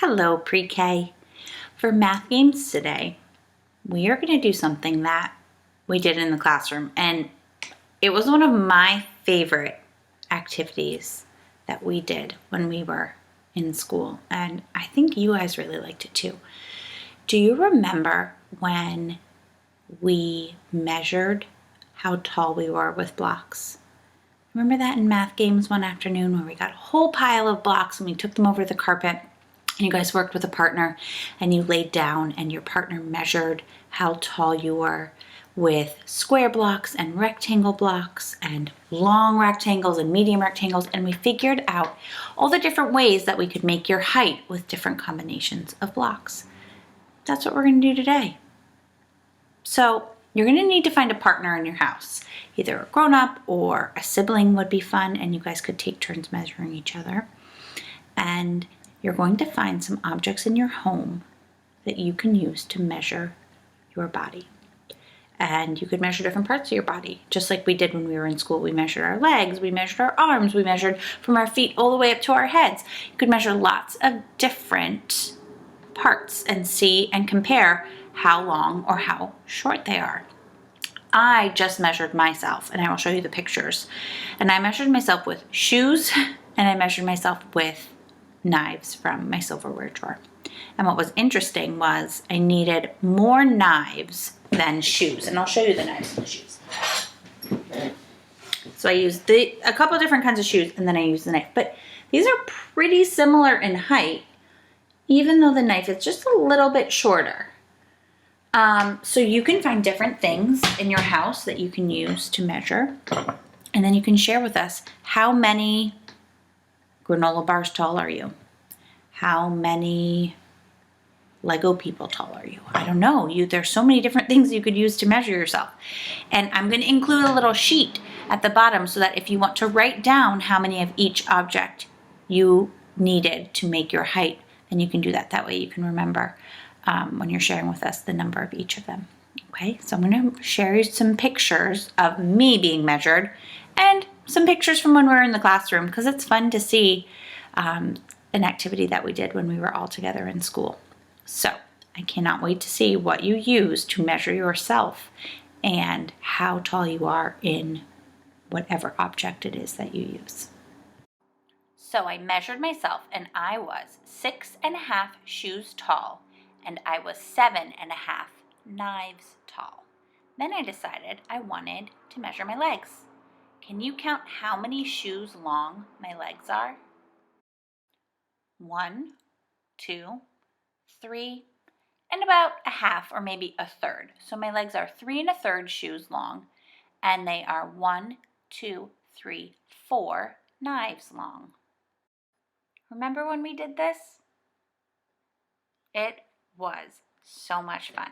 Hello, pre-K. For math games today, we are going to do something that we did in the classroom, and it was one of my favorite activities that we did when we were in school, and I think you guys really liked it too. Do you remember when we measured how tall we were with blocks? Remember that in math games one afternoon where we got a whole pile of blocks and we took them over the carpet? And you guys worked with a partner and you laid down and your partner measured how tall you were with square blocks and rectangle blocks and long rectangles and medium rectangles, and we figured out all the different ways that we could make your height with different combinations of blocks. That's what we're going to do today. So you're going to need to find a partner in your house. Either a grown-up or a sibling would be fun, and you guys could take turns measuring each other. And you're going to find some objects in your home that you can use to measure your body. And you could measure different parts of your body, just like we did when we were in school. We measured our legs, we measured our arms, we measured from our feet all the way up to our heads. You could measure lots of different parts and see and compare how long or how short they are. I just measured myself, and I will show you the pictures. And I measured myself with shoes, and I measured myself with knives from my silverware drawer. And what was interesting was I needed more knives than shoes, and I'll show you the knives and the shoes. So I used a couple different kinds of shoes, and then I used the knife. But these are pretty similar in height, even though the knife is just a little bit shorter. So you can find different things in your house that you can use to measure, and then you can share with us how many granola bars tall are you? How many Lego people tall are you? I don't know. There's so many different things you could use to measure yourself. And I'm going to include a little sheet at the bottom so that if you want to write down how many of each object you needed to make your height, then you can do that. That way you can remember when you're sharing with us the number of each of them. Okay, so I'm going to share you some pictures of me being measured and some pictures from when we were in the classroom, because it's fun to see an activity that we did when we were all together in school. So I cannot wait to see what you use to measure yourself and how tall you are in whatever object it is that you use. So I measured myself, and I was 6.5 shoes tall, and I was 7.5 knives tall. Then I decided I wanted to measure my legs. Can you count how many shoes long my legs are? 1, 2, 3, and about a half or maybe a third. So my legs are 3 1/3 shoes long, and they are 1, 2, 3, 4 knives long. Remember when we did this? It was so much fun.